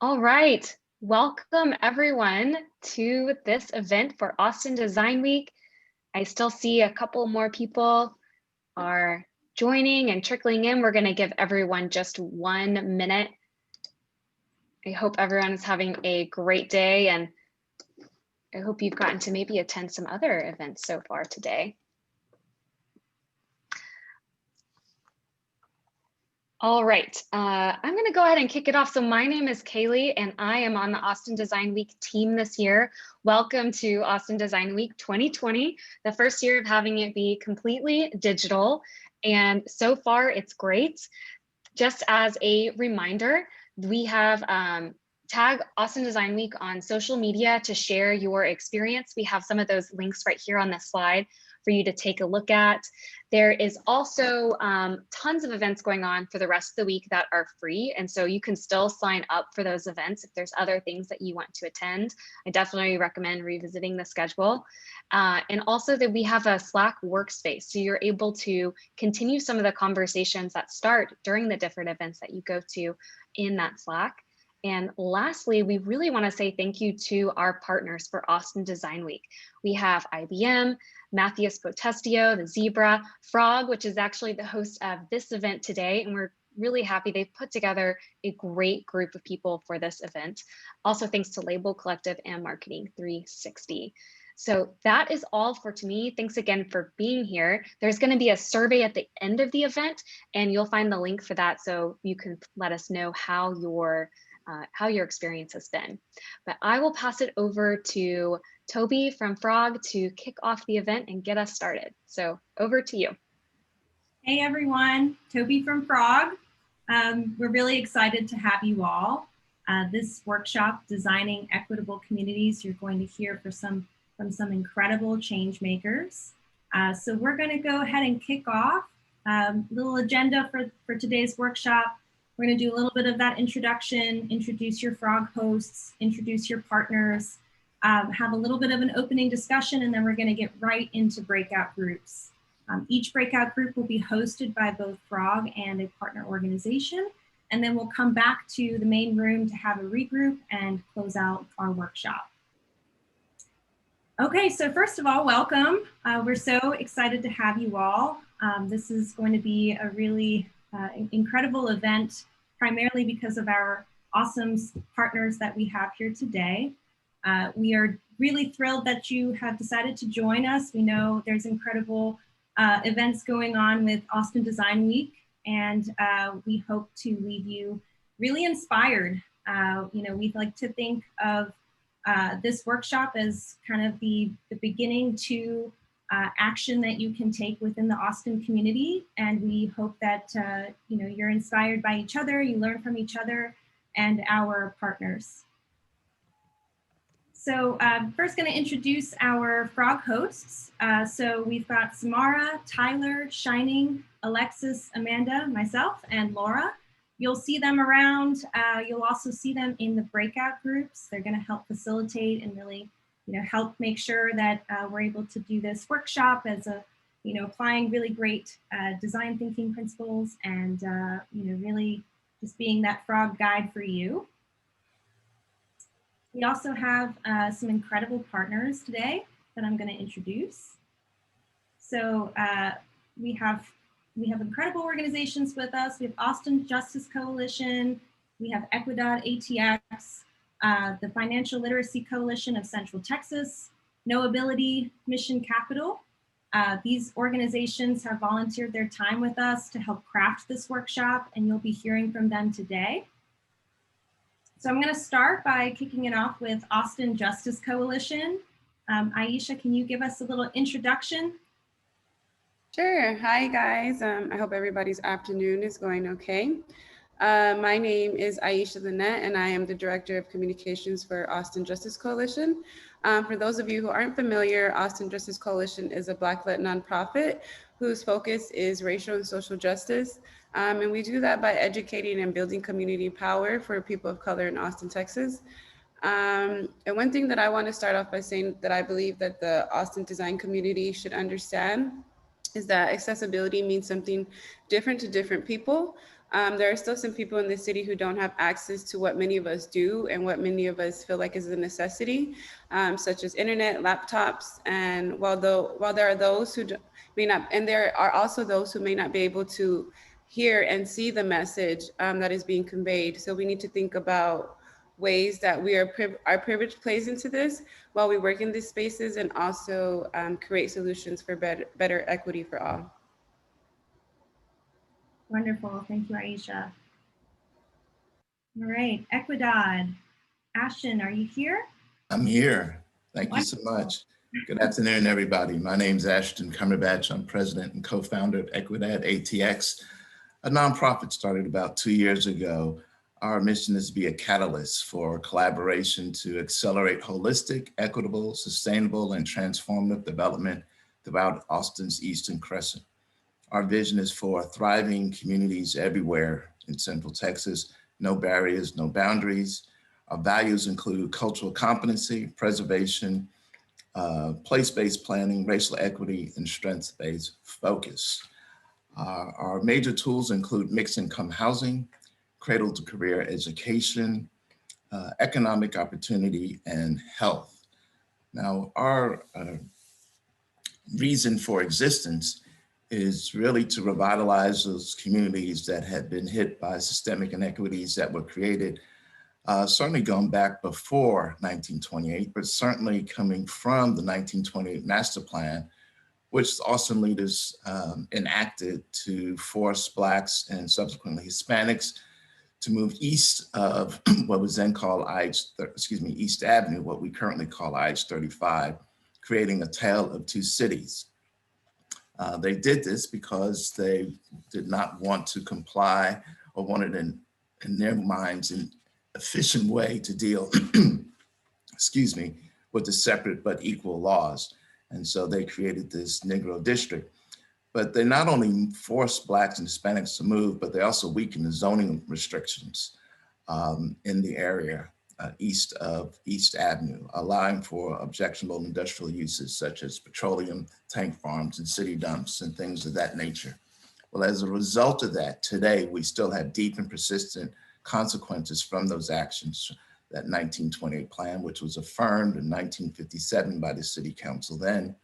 All right, welcome everyone to this event for Austin Design Week. I still see a couple more people are joining and trickling in. We're going to give everyone just 1 minute. I hope everyone is having a great day, and I hope you've gotten to maybe attend some other events so far today. All right, I'm going to go ahead and kick it off. So my name is Kaylee, and I am on the Austin Design Week team this year. Welcome to Austin Design Week 2020, the first year of having it be completely digital. And so far, it's great. Just as a reminder, we have tag Austin Design Week on social media to share your experience. We have some of those links right here on this slide for you to take a look at. There is also tons of events going on for the rest of the week that are free. And so you can still sign up for those events if there's other things that you want to attend. I definitely recommend revisiting the schedule. And also that we have a Slack workspace. So you're able to continue some of the conversations that start during the different events that you go to in that Slack. And lastly, we really want to say thank you to our partners for Austin Design Week. We have IBM, Matthias Potestio, the Zebra, Frog, which is actually the host of this event today. And we're really happy they've put together a great group of people for this event. Also thanks to Label Collective and Marketing 360. So that is all for me. Thanks again for being here. There's going to be a survey at the end of the event, and you'll find the link for that so you can let us know how your experience has been. But I will pass it over to Toby from Frog to kick off the event and get us started. So over to you. Hey everyone, Toby from Frog. We're really excited to have you all. This workshop, Designing Equitable Communities, you're going to hear from some incredible change makers. So we're going to go ahead and kick off. Little agenda for today's workshop. We're going to do a little bit of that introduction, introduce your Frog hosts, introduce your partners, have a little bit of an opening discussion, and then we're going to get right into breakout groups. Each breakout group will be hosted by both Frog and a partner organization, and then we'll come back to the main room to have a regroup and close out our workshop. Okay, so first of all, welcome. We're so excited to have you all. This is going to be a really incredible event, primarily because of our awesome partners that we have here today. We are really thrilled that you have decided to join us. We know there's incredible events going on with Austin Design Week, and we hope to leave you really inspired. We'd like to think of this workshop as kind of the beginning to action that you can take within the Austin community, and we hope that you're inspired by each other, you learn from each other and our partners. So first going to introduce our Frog hosts. So we've got Samara, Tyler, Shining, Alexis, Amanda, myself, and Laura. You'll see them around. You'll also see them in the breakout groups. They're going to help facilitate and really help make sure that we're able to do this workshop as a, applying really great design thinking principles and, really just being that Frog guide for you. We also have some incredible partners today that I'm going to introduce. So we have incredible organizations with us. We have Austin Justice Coalition. We have Equidad ATX. The Financial Literacy Coalition of Central Texas, Knowability Mission Capital. These organizations have volunteered their time with us to help craft this workshop, and you'll be hearing from them today. So I'm going to start by kicking it off with Austin Justice Coalition. Aisha, can you give us a little introduction? Sure. Hi, guys. I hope everybody's afternoon is going okay. My name is Aisha Lynette, and I am the Director of Communications for Austin Justice Coalition. For those of you who aren't familiar, Austin Justice Coalition is a Black-led nonprofit whose focus is racial and social justice. And we do that by educating and building community power for people of color in Austin, Texas. And one thing that I want to start off by saying that I believe that the Austin design community should understand is that accessibility means something different to different people. There are still some people in the city who don't have access to what many of us do and what many of us feel like is a necessity, such as internet, laptops. And while there are those who may not, and there are also those who may not be able to hear and see the message that is being conveyed. So we need to think about ways that our privilege plays into this while we work in these spaces, and also create solutions for better equity for all. Wonderful. Thank you, Aisha. All right, Equidad. Ashton, are you here? I'm here. Thank you so much. Good afternoon, everybody. My name is Ashton Cumberbatch. I'm president and co-founder of Equidad ATX, a nonprofit started about 2 years ago. Our mission is to be a catalyst for collaboration to accelerate holistic, equitable, sustainable, and transformative development throughout Austin's Eastern Crescent. Our vision is for thriving communities everywhere in Central Texas, no barriers, no boundaries. Our values include cultural competency, preservation, place-based planning, racial equity, and strengths-based focus. Our major tools include mixed income housing, cradle to career education, economic opportunity, and health. Now, our reason for existence is really to revitalize those communities that had been hit by systemic inequities that were created, certainly going back before 1928, but certainly coming from the 1928 master plan, which Austin leaders enacted to force Blacks and subsequently Hispanics to move east of what was then called East Avenue, what we currently call IH-35, creating a tale of two cities. They did this because they did not want to comply or wanted in their minds an efficient way to deal, with the separate but equal laws. And so they created this Negro district. But they not only forced Blacks and Hispanics to move, but they also weakened the zoning restrictions in the area east of East Avenue, allowing for objectionable industrial uses such as petroleum, tank farms, and city dumps, and things of that nature. Well, as a result of that, today we still have deep and persistent consequences from those actions. That 1928 plan, which was affirmed in 1957 by the city council then.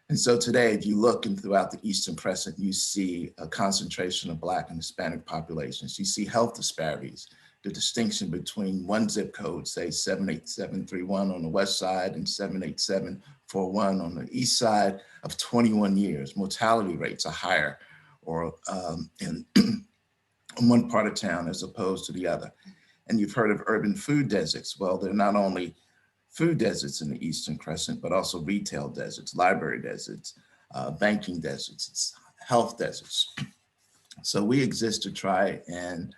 And so today, if you look throughout the Eastern Crescent, you see a concentration of Black and Hispanic populations. You see health disparities, the distinction between one zip code, say 78731 on the west side and 78741 on the east side, of 21 years. Mortality rates are higher or in one part of town as opposed to the other. And you've heard of urban food deserts. Well, they're not only food deserts in the Eastern Crescent, but also retail deserts, library deserts, banking deserts, it's health deserts. So we exist to try and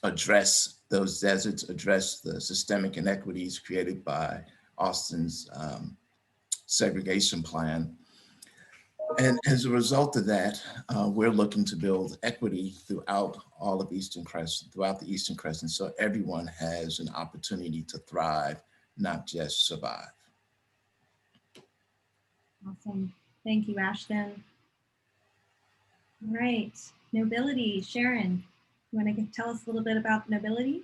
address those deserts, address the systemic inequities created by Austin's segregation plan. And as a result of that, we're looking to build equity throughout all of Eastern Crescent, throughout the Eastern Crescent, so everyone has an opportunity to thrive, not just survive. Awesome. Thank you, Ashton. All right, Nobility. Sharon, you want to tell us a little bit about Nobility?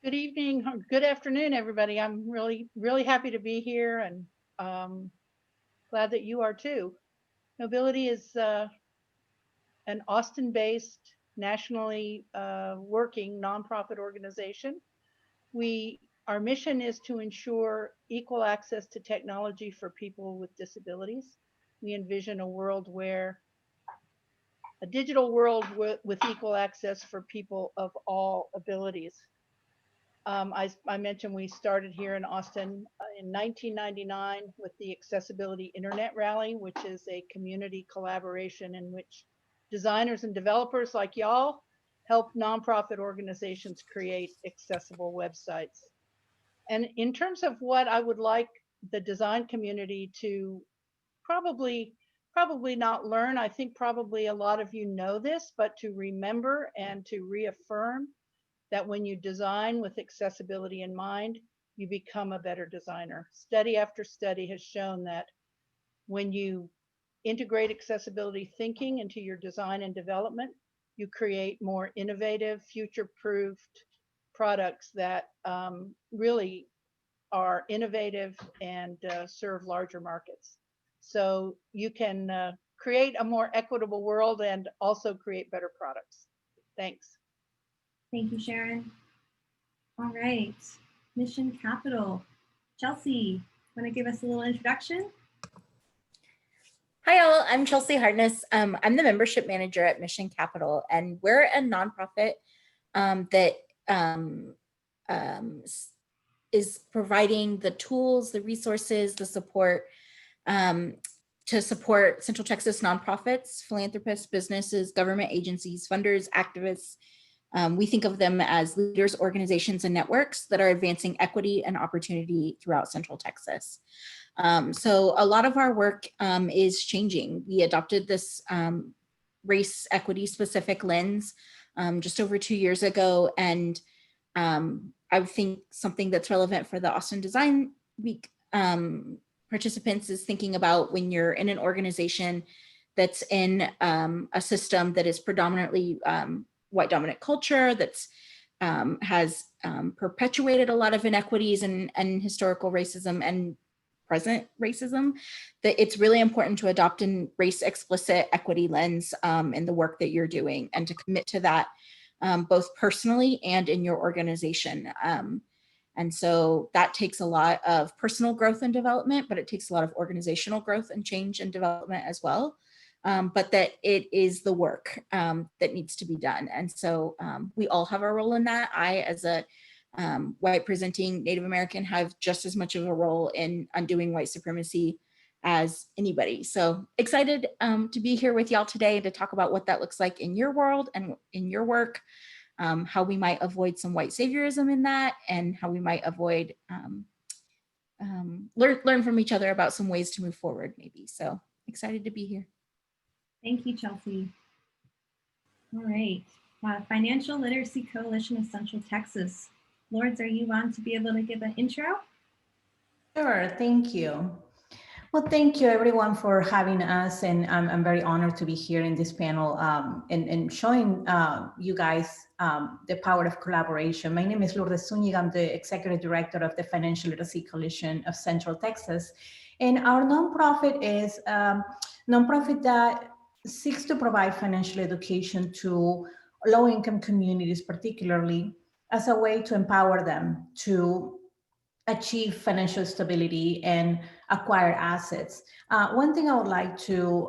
Good evening, good afternoon, everybody. I'm really happy to be here, and glad that you are too. Nobility is an Austin-based, nationally working nonprofit organization. Our mission is to ensure equal access to technology for people with disabilities. We envision a digital world with equal access for people of all abilities. I mentioned we started here in Austin in 1999 with the Accessibility Internet Rally, which is a community collaboration in which designers and developers like y'all help nonprofit organizations create accessible websites. And in terms of what I would like the design community to probably not learn, I think probably a lot of you know this, but to remember and to reaffirm that when you design with accessibility in mind, you become a better designer. Study after study has shown that when you integrate accessibility thinking into your design and development, you create more innovative, future-proofed products that really are innovative and serve larger markets. So you can create a more equitable world and also create better products. Thanks. Thank you, Sharon. All right, Mission Capital. Chelsea, want to give us a little introduction? Hi all, I'm Chelsea Hartness. I'm the membership manager at Mission Capital, and we're a nonprofit that is providing the tools, the resources, the support to support Central Texas nonprofits, philanthropists, businesses, government agencies, funders, activists. We think of them as leaders, organizations, and networks that are advancing equity and opportunity throughout Central Texas. So a lot of our work is changing. We adopted this race equity specific lens just over 2 years ago. And I think something that's relevant for the Austin Design Week participants is thinking about when you're in an organization that's in a system that is predominantly white dominant culture, that's has perpetuated a lot of inequities and historical racism and present racism, that it's really important to adopt a race explicit equity lens in the work that you're doing, and to commit to that both personally and in your organization. And so that takes a lot of personal growth and development, but it takes a lot of organizational growth and change and development as well. But that it is the work that needs to be done. And so we all have a role in that. I, as a white presenting Native American, have just as much of a role in undoing white supremacy as anybody. So excited to be here with y'all today to talk about what that looks like in your world and in your work, how we might avoid some white saviorism in that, and how we might avoid learn from each other about some ways to move forward maybe. So excited to be here. Thank you, Chelsea. All right, Financial Literacy Coalition of Central Texas. Lourdes, are you on to be able to give an intro? Sure, thank you. Well, thank you everyone for having us, and I'm very honored to be here in this panel and showing you guys the power of collaboration. My name is Lourdes Zúñiga. I'm the Executive Director of the Financial Literacy Coalition of Central Texas. And our nonprofit is a nonprofit that seeks to provide financial education to low-income communities, particularly as a way to empower them to achieve financial stability and acquire assets. One thing I would like to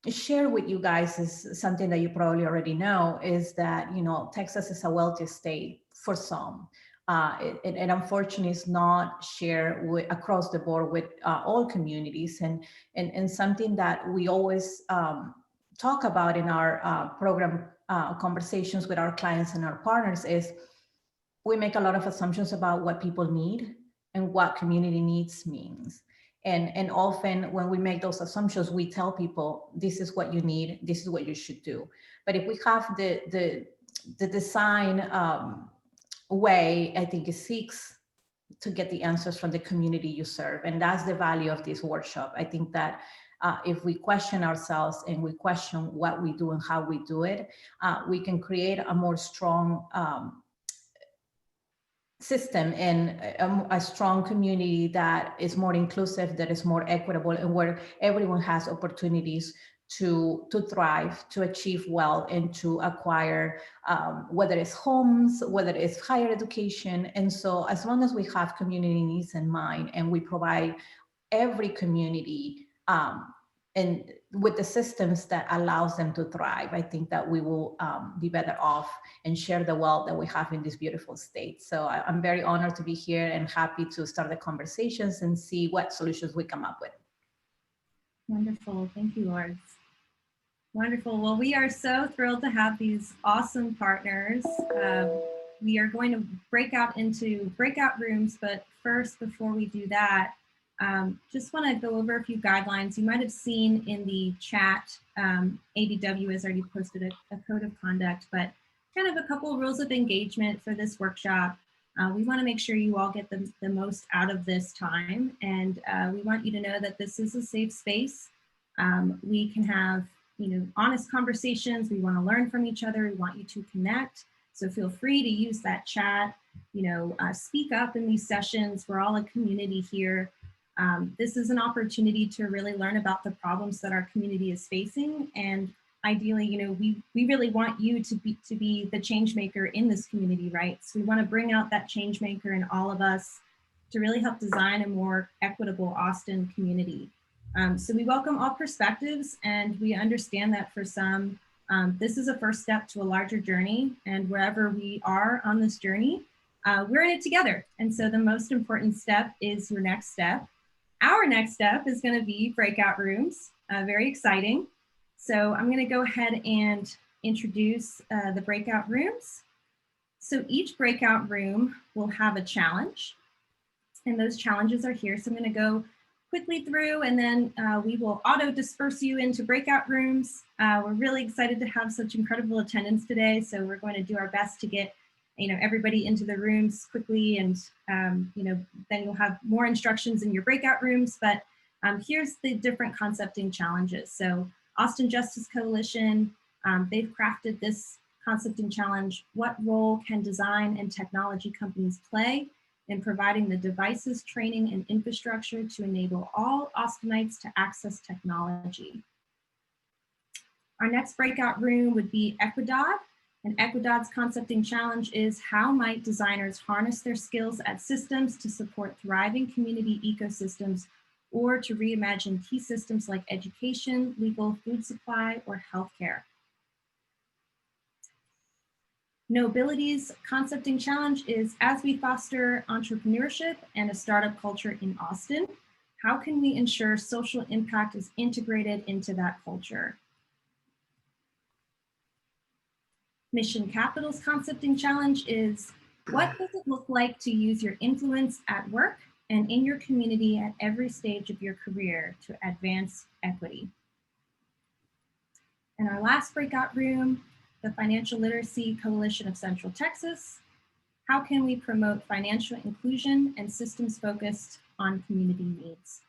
share with you guys is something that you probably already know, is that, you know, Texas is a wealthy state for some. It unfortunately is not shared across the board with all communities, and something that we always talk about in our program conversations with our clients and our partners is we make a lot of assumptions about what people need and what community needs means. And often when we make those assumptions, we tell people, this is what you need, this is what you should do. But if we have the design way, I think it seeks to get the answers from the community you serve. And that's the value of this workshop. I think that if we question ourselves and we question what we do and how we do it, we can create a more strong system and a strong community that is more inclusive, that is more equitable, and where everyone has opportunities to thrive, to achieve wealth, and to acquire, whether it's homes, whether it's higher education. And so as long as we have community needs in mind and we provide every community and with the systems that allows them to thrive, I think that we will be better off and share the wealth that we have in this beautiful state. So I'm very honored to be here and happy to start the conversations and see what solutions we come up with. Wonderful, thank you, Lourdes. Wonderful, well, we are so thrilled to have these awesome partners. We are going to break out into breakout rooms, but first, before we do that, just want to go over a few guidelines. You might have seen in the chat, ADW has already posted a code of conduct, but kind of a couple of rules of engagement for this workshop. We want to make sure you all get the most out of this time. And we want you to know that this is a safe space. We can have, honest conversations. We want to learn from each other. We want you to connect. So feel free to use that chat, speak up in these sessions. We're all a community here. This is an opportunity to really learn about the problems that our community is facing. And ideally, we really want you to be the change maker in this community, right? So we want to bring out that change maker in all of us to really help design a more equitable Austin community. So we welcome all perspectives, and we understand that for some, this is a first step to a larger journey, and wherever we are on this journey, we're in it together. And so the most important step is your next step. Our next step is going to be breakout rooms, very exciting. So I'm going to go ahead and introduce the breakout rooms. So each breakout room will have a challenge, and those challenges are here. So I'm going to go quickly through, and then we will auto disperse you into breakout rooms. We're really excited to have such incredible attendance today, so we're going to do our best to get everybody into the rooms quickly, and then you'll have more instructions in your breakout rooms. But here's the different concepting challenges. So Austin Justice Coalition, they've crafted this concepting challenge. What role can design and technology companies play in providing the devices, training, and infrastructure to enable all Austinites to access technology? Our next breakout room would be Equidad. And Equidad's concepting challenge is: how might designers harness their skills at systems to support thriving community ecosystems, or to reimagine key systems like education, legal, food supply, or healthcare? Knowbility's concepting challenge is: as we foster entrepreneurship and a startup culture in Austin, how can we ensure social impact is integrated into that culture? Mission Capital's concepting challenge is: what does it look like to use your influence at work and in your community at every stage of your career to advance equity? And our last breakout room, the Financial Literacy Coalition of Central Texas: how can we promote financial inclusion and systems focused on community needs?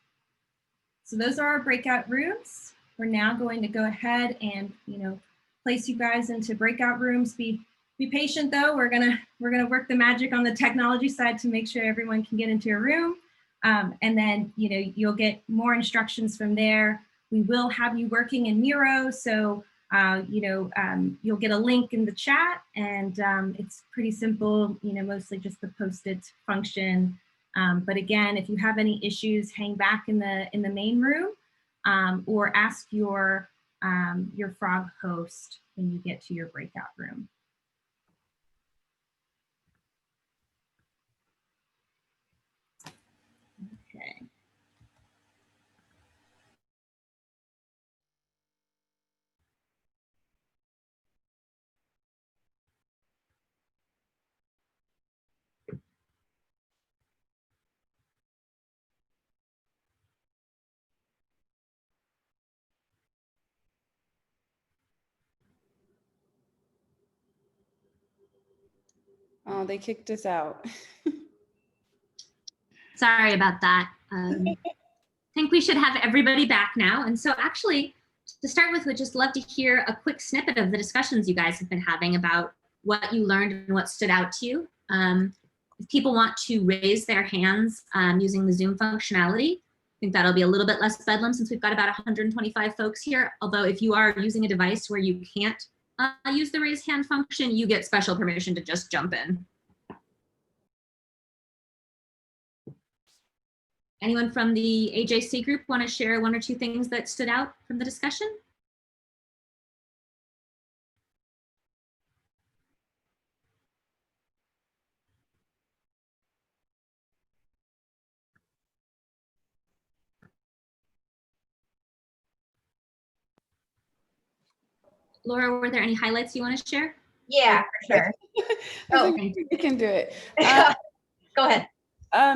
So those are our breakout rooms. We're now going to go ahead and place you guys into breakout rooms. Be patient though. We're gonna work the magic on the technology side to make sure everyone can get into a room, and then you'll get more instructions from there. We will have you working in Miro, so you'll get a link in the chat, and it's pretty simple, mostly just the post-it function. But again, if you have any issues, hang back in the main room, or ask your frog host when you get to your breakout room. Okay. Oh, they kicked us out. Sorry about that. I think we should have everybody back now. And so actually, to start with, we'd just love to hear a quick snippet of the discussions you guys have been having about what you learned and what stood out to you. If people want to raise their hands using the Zoom functionality, I think that'll be a little bit less bedlam since we've got about 125 folks here. Although if you are using a device where you can't use the raise hand function, you get special permission to just jump in. Anyone from the AJC group want to share one or two things that stood out from the discussion? Laura, were there any highlights you want to share? Yeah, for sure. Oh, you can do it. Go ahead.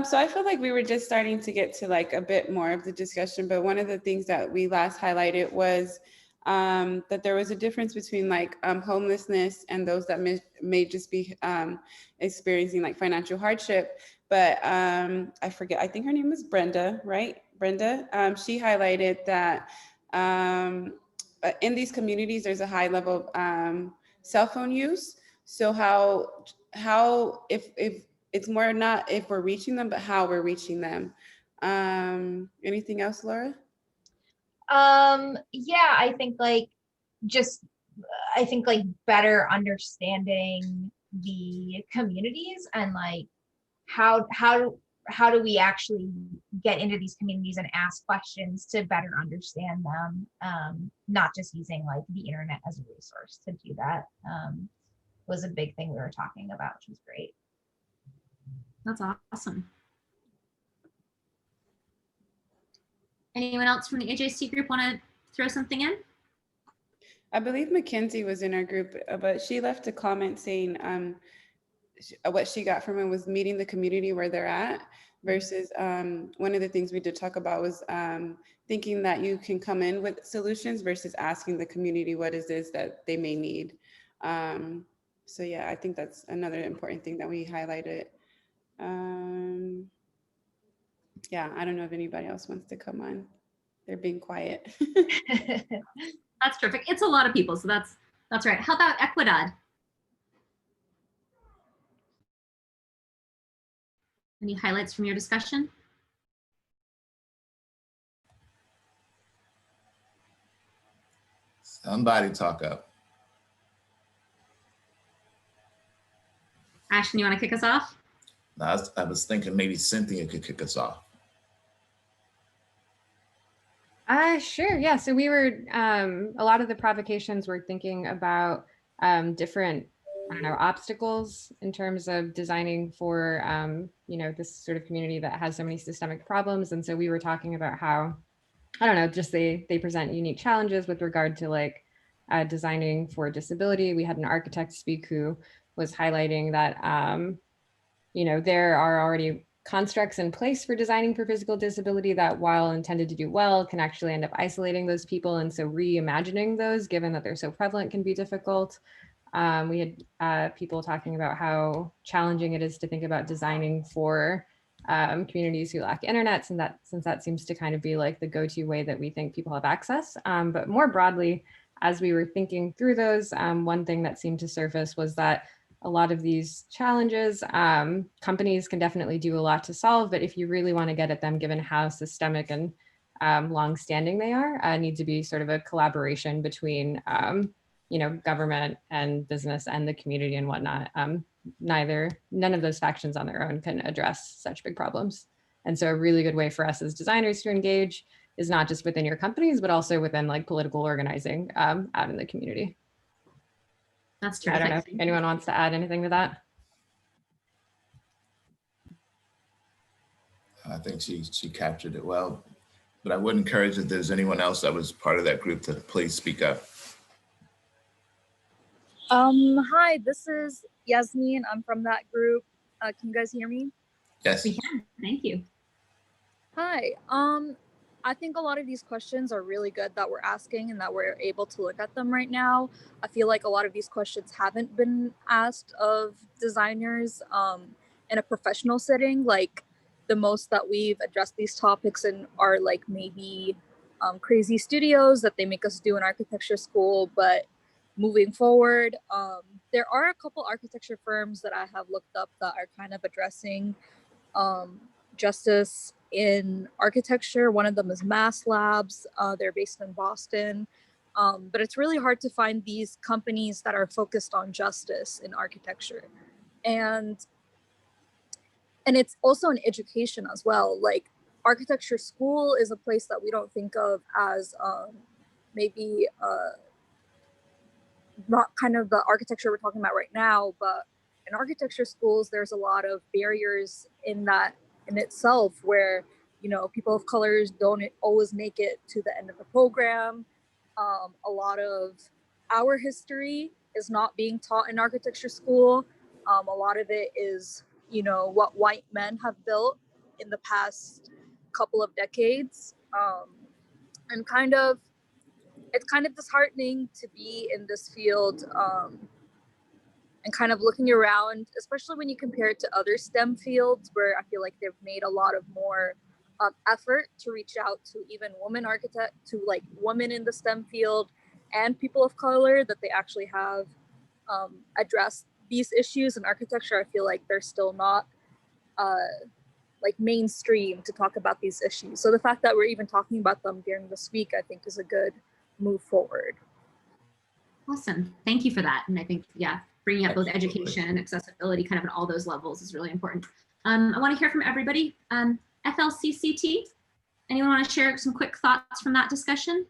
So I feel like we were just starting to get to like a bit more of the discussion, but one of the things that we last highlighted was that there was a difference between like homelessness and those that may just be experiencing like financial hardship. But I forget, I think her name was Brenda, right? Brenda, she highlighted that In these communities, there's a high level of cell phone use. So how if it's more not if we're reaching them, but how we're reaching them. Anything else, Laura? Yeah, I think like better understanding the communities and like how do we actually get into these communities and ask questions to better understand them, not just using like the internet as a resource to do that, was a big thing we were talking about, which was great. That's awesome. Anyone else from the AJC group want to throw something in? I believe Mackenzie was in our group, but she left a comment saying what she got from it was meeting the community where they're at versus one of the things we did talk about was thinking that you can come in with solutions versus asking the community what is this that they may need. So yeah, I think that's another important thing that we highlighted. Yeah, I don't know if anybody else wants to come on. They're being quiet. That's terrific. It's a lot of people, so that's right. How about Equidad? Any highlights from your discussion? Somebody talk up. Ashton, you want to kick us off? No, I was thinking maybe Cynthia could kick us off. Sure. Yeah. So we were, a lot of the provocations were thinking about different, I don't know, obstacles in terms of designing for, you know, this sort of community that has so many systemic problems. And so we were talking about how, I don't know, just they present unique challenges with regard to like designing for disability. We had an architect speak who was highlighting that, you know, there are already constructs in place for designing for physical disability that, while intended to do well, can actually end up isolating those people. And so reimagining those, given that they're so prevalent, can be difficult. We had people talking about how challenging it is to think about designing for communities who lack internet, and that since that seems to kind of be like the go-to way that we think people have access. But more broadly, as we were thinking through those, one thing that seemed to surface was that a lot of these challenges, companies can definitely do a lot to solve, but if you really want to get at them, given how systemic and long-standing they are, need to be sort of a collaboration between, you know, government and business and the community and whatnot. None of those factions on their own can address such big problems. And so a really good way for us as designers to engage is not just within your companies, but also within like political organizing out in the community. That's terrific. I don't know if anyone wants to add anything to that. I think she captured it well, but I would encourage if there's anyone else that was part of that group to please speak up. Hi, this is Yasmin. I'm from that group. Can you guys hear me? Yes. We can. Thank you. Hi. I think a lot of these questions are really good that we're asking and that we're able to look at them right now. I feel like a lot of these questions haven't been asked of designers in a professional setting. Like the most that we've addressed these topics in are like maybe crazy studios that they make us do in architecture school. But moving forward, there are a couple architecture firms that I have looked up that are kind of addressing justice in architecture. One of them is Mass Labs. They're based in Boston. But it's really hard to find these companies that are focused on justice in architecture. And it's also in education as well. Like architecture school is a place that we don't think of as maybe not kind of the architecture we're talking about right now, but in architecture schools, there's a lot of barriers in that in itself where, you know, people of colors don't always make it to the end of the program. A lot of our history is not being taught in architecture school. A lot of it is, you know, what white men have built in the past couple of decades. And it's kind of disheartening to be in this field and kind of looking around, especially when you compare it to other STEM fields where I feel like they've made a lot of more effort to reach out to even women architects, to like women in the STEM field and people of color, that they actually have addressed these issues in architecture. I feel like they're still not like mainstream to talk about these issues. So the fact that we're even talking about them during this week, I think is a good move forward. Awesome. Thank you for that. And I think, yeah, bringing up both Absolutely. education and accessibility kind of at all those levels is really important. I want to hear from everybody. FLCCT, anyone want to share some quick thoughts from that discussion?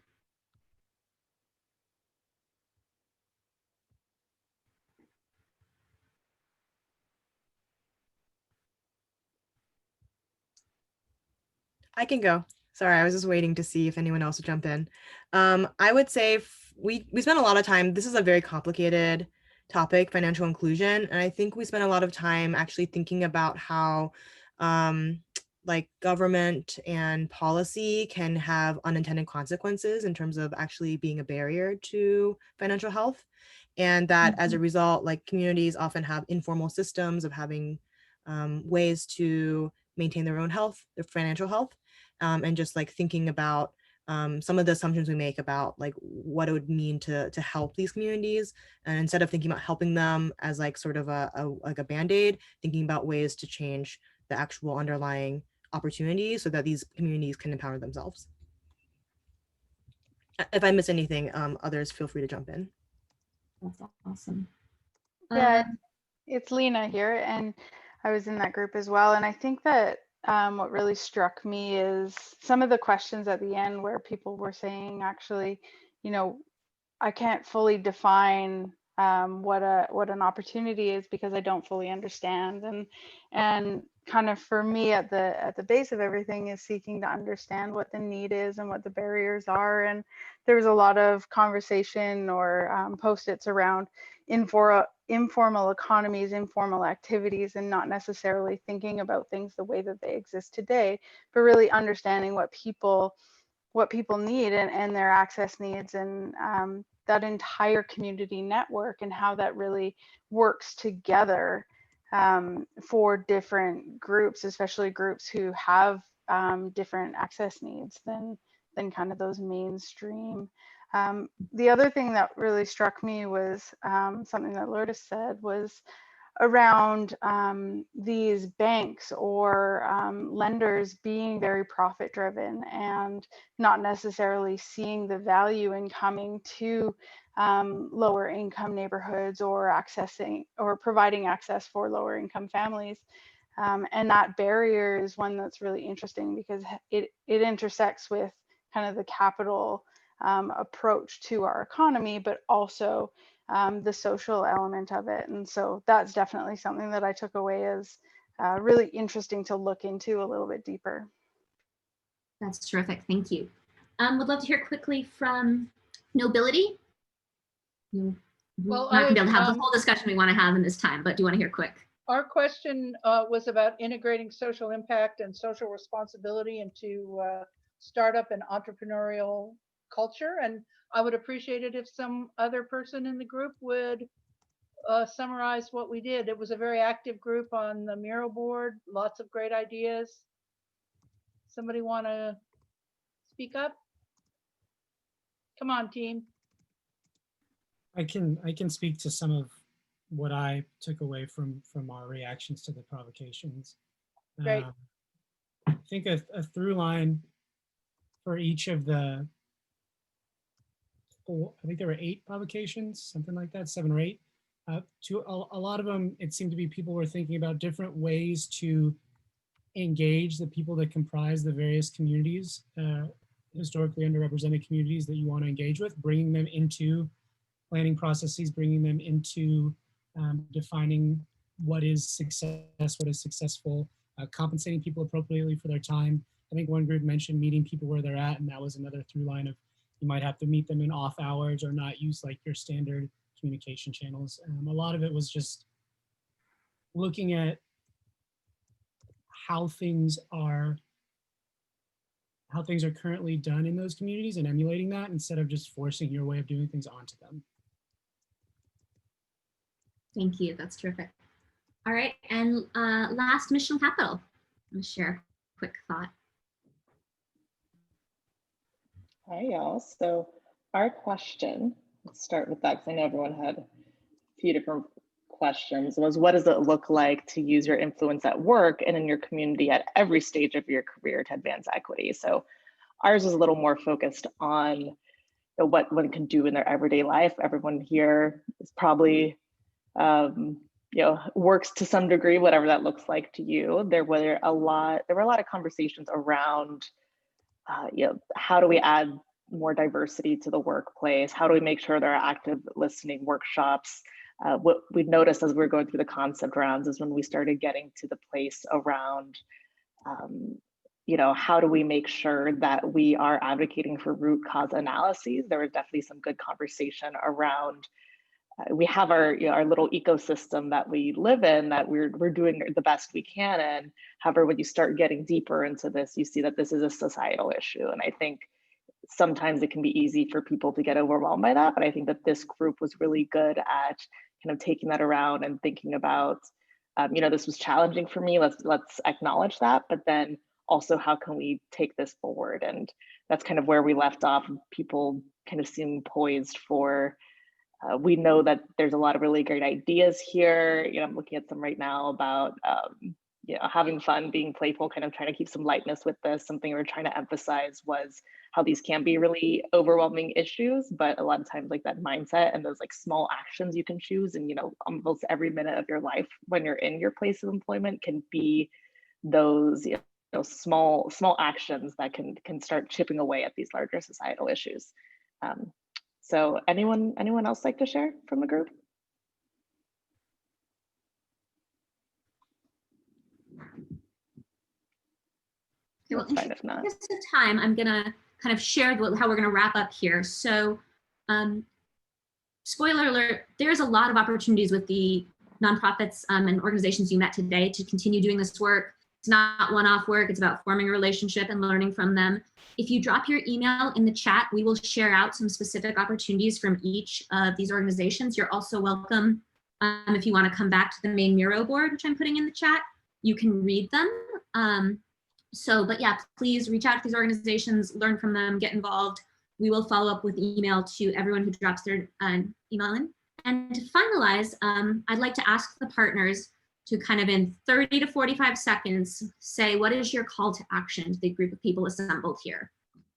I can go. Sorry, I was just waiting to see if anyone else would jump in. I would say we spent a lot of time. This is a very complicated topic, financial inclusion, and I think we spent a lot of time actually thinking about how like government and policy can have unintended consequences in terms of actually being a barrier to financial health, and that as a result, like communities often have informal systems of having ways to maintain their own health, their financial health. And just like thinking about some of the assumptions we make about like what it would mean to help these communities, and instead of thinking about helping them as like sort of like a band-aid, thinking about ways to change the actual underlying opportunities so that these communities can empower themselves. If I miss anything, others feel free to jump in. That's awesome. Yeah, it's Lena here, and I was in that group as well. And I think that what really struck me is some of the questions at the end where people were saying, actually, you know, I can't fully define what an opportunity is because I don't fully understand. And kind of for me at the base of everything is seeking to understand what the need is and what the barriers are. And there was a lot of conversation or post-its around informal economies, informal activities, and not necessarily thinking about things the way that they exist today, but really understanding what people need and their access needs, and that entire community network and how that really works together for different groups, especially groups who have different access needs than kind of those mainstream. The other thing that really struck me was something that Lourdes said was around these banks or lenders being very profit driven and not necessarily seeing the value in coming to lower income neighborhoods or accessing or providing access for lower income families. And that barrier is one that's really interesting because it intersects with kind of the capital approach to our economy, but also the social element of it. And so that's definitely something that I took away as really interesting to look into a little bit deeper. That's terrific. Thank you. Would love to hear quickly from Nobility. Well, not going to be able to have the whole discussion we want to have in this time, but do you want to hear quick? Our question was about integrating social impact and social responsibility into startup and entrepreneurial culture. And I would appreciate it if some other person in the group would summarize what we did. It was a very active group on the Miro board, lots of great ideas. Somebody want to speak up? Come on, team. I can speak to some of what I took away from our reactions to the provocations. Great. I think a through line for each of the I think there were 8 provocations, something like that, 7 or 8. To a lot of them, it seemed to be people were thinking about different ways to engage the people that comprise the various communities, historically underrepresented communities that you want to engage with, bringing them into planning processes, bringing them into defining what is success, what is successful, compensating people appropriately for their time. I think one group mentioned meeting people where they're at, and that was another through line of you might have to meet them in off hours or not use like your standard communication channels. A lot of it was just looking at how things are currently done in those communities and emulating that instead of just forcing your way of doing things onto them. Thank you. That's terrific. All right. And last, Mission Capital. I'm going to share a quick thought. Hi, y'all. So our question, let's start with that because I know everyone had a few different questions, was what does it look like to use your influence at work and in your community at every stage of your career to advance equity? So ours is a little more focused on what one can do in their everyday life. Everyone here is probably, works to some degree, whatever that looks like to you. There were a lot of conversations around, how do we add more diversity to the workplace? How do we make sure there are active listening workshops? What we noticed as we were going through the concept rounds is when we started getting to the place around, how do we make sure that we are advocating for root cause analyses? There was definitely some good conversation around, we have our little ecosystem that we live in that we're doing the best we can in. However, when you start getting deeper into this, you see that this is a societal issue. And I think sometimes it can be easy for people to get overwhelmed by that. But I think that this group was really good at kind of taking that around and thinking about, this was challenging for me. Let's acknowledge that, but then also how can we take this forward? And that's kind of where we left off. People kind of seem poised for, we know that there's a lot of really great ideas here. I'm looking at some right now about, having fun, being playful, kind of trying to keep some lightness with this. Something we were trying to emphasize was how these can be really overwhelming issues, but a lot of times like that mindset and those like small actions you can choose, and almost every minute of your life when you're in your place of employment can be those small actions that can start chipping away at these larger societal issues. So anyone else like to share from the group? Okay, well, in the interest of time, I'm gonna kind of share how we're gonna wrap up here. So, spoiler alert, there's a lot of opportunities with the nonprofits and organizations you met today to continue doing this work. It's not one-off work, it's about forming a relationship and learning from them. If you drop your email in the chat, we will share out some specific opportunities from each of these organizations. You're also welcome, if you want to come back to the main Miro board, which I'm putting in the chat, you can read them. But yeah, please reach out to these organizations, learn from them, get involved. We will follow up with email to everyone who drops their email in. And to finalize, I'd like to ask the partners to kind of in 30 to 45 seconds, say, what is your call to action to the group of people assembled here?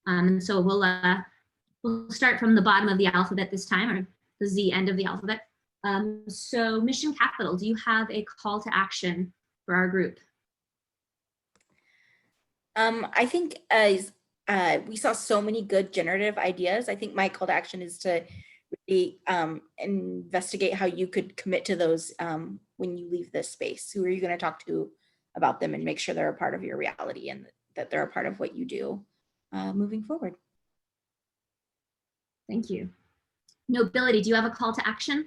And so we'll start from the bottom of the alphabet this time, or the Z end of the alphabet. So Mission Capital, do you have a call to action for our group? I think as we saw so many good generative ideas, I think my call to action is to really investigate how you could commit to those when you leave this space. Who are you going to talk to about them and make sure they're a part of your reality and that they're a part of what you do moving forward. Thank you. Nobility, do you have a call to action?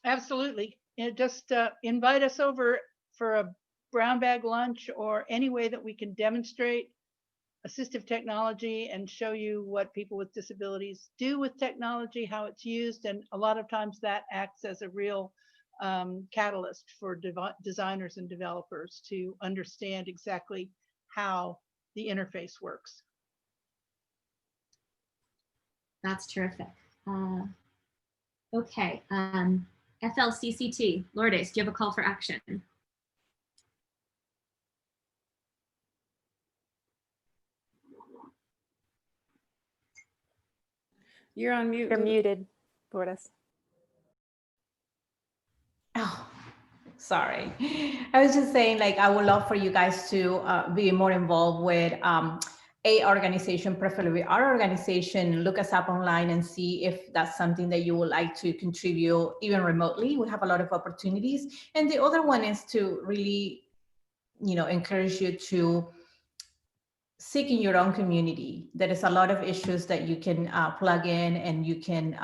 Absolutely. Just invite us over for a brown bag lunch or any way that we can demonstrate assistive technology and show you what people with disabilities do with technology, how it's used. And a lot of times that acts as a real catalyst for designers and developers to understand exactly how the interface works. That's terrific. Okay, FLCCT, Lourdes, do you have a call for action? You're on mute. You're muted, Lourdes. Oh, sorry. I was just saying, like, I would love for you guys to be more involved with a organization, preferably our organization. Look us up online and see if that's something that you would like to contribute, even remotely. We have a lot of opportunities. And the other one is to really, encourage you to seek in your own community. There is a lot of issues that you can plug in, and you can,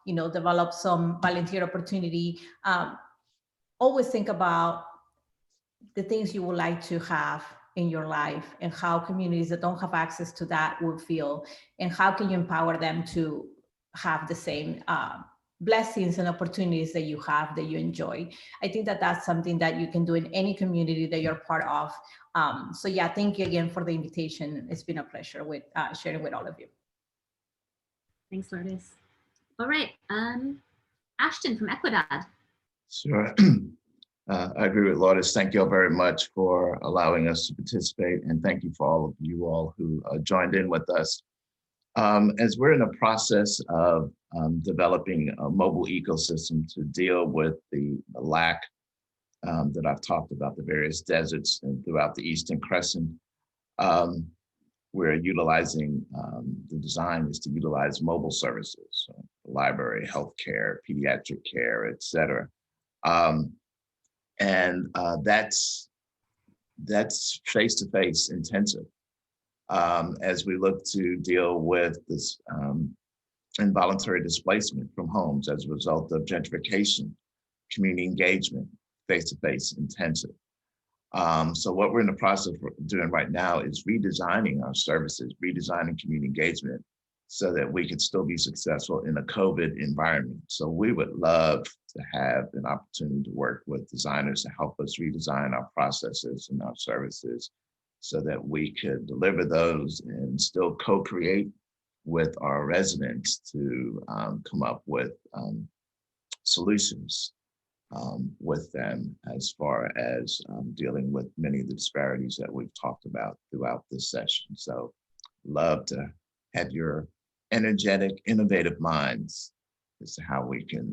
develop some volunteer opportunity. Always think about the things you would like to have in your life and how communities that don't have access to that will feel, and how can you empower them to have the same blessings and opportunities that you have, that you enjoy. I think that that's something that you can do in any community that you're part of. So yeah, thank you again for the invitation. It's been a pleasure with sharing with all of you. Thanks, Lourdes. All right, Ashton from Equidad. Sure. I agree with Lourdes. Thank you all very much for allowing us to participate, and thank you for all of you all who joined in with us. As we're in the process of developing a mobile ecosystem to deal with the lack that I've talked about, the various deserts and throughout the Eastern Crescent, we're utilizing, the design is to utilize mobile services, so library, healthcare, pediatric care, et cetera. That's face-to-face intensive. As we look to deal with this involuntary displacement from homes as a result of gentrification, community engagement, face-to-face intensive. So what we're in the process of doing right now is redesigning our services, redesigning community engagement so that we can still be successful in a COVID environment. So we would love to have an opportunity to work with designers to help us redesign our processes and our services so that we could deliver those and still co-create with our residents to come up with solutions with them as far as dealing with many of the disparities that we've talked about throughout this session. So love to have your energetic, innovative minds as to how we can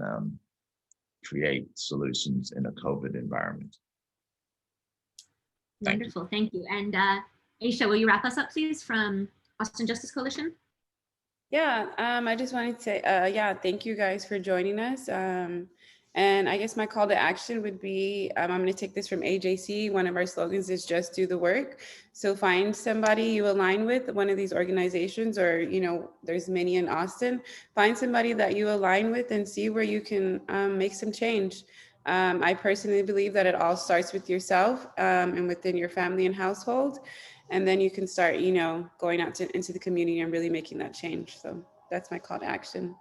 create solutions in a COVID environment. Wonderful, thank you. And Aisha, will you wrap us up, please, from Austin Justice Coalition? Yeah, I just wanted to say, yeah, thank you guys for joining us. And I guess my call to action would be, I'm going to take this from AJC. One of our slogans is just do the work. So find somebody you align with, one of these organizations, or, you know, there's many in Austin. Find somebody that you align with and see where you can make some change. I personally believe that it all starts with yourself and within your family and household. And then you can start, you know, going out into the community and really making that change. So that's my call to action.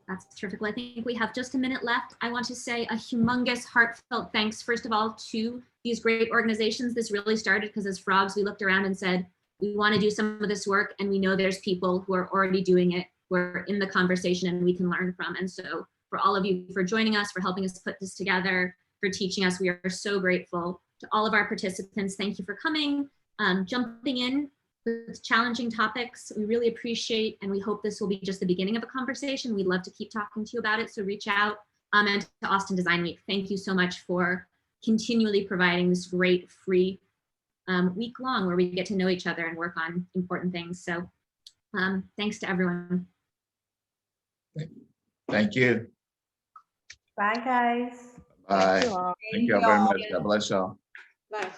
That's terrific. Well, I think we have just a minute left. I want to say a humongous heartfelt thanks, first of all, to these great organizations. This really started because as frogs, we looked around and said, we want to do some of this work, and we know there's people who are already doing it. We're in the conversation and we can learn from. And so for all of you for joining us, for helping us put this together, for teaching us, we are so grateful. To all of our participants, thank you for coming, jumping in with challenging topics. We really appreciate, and we hope this will be just the beginning of a conversation. We'd love to keep talking to you about it, so reach out. And to Austin Design Week, thank you so much for continually providing this great free week long where we get to know each other and work on important things. So thanks to everyone. Thank you. Bye, guys. Bye. Thank you all very much. God bless y'all. Bye.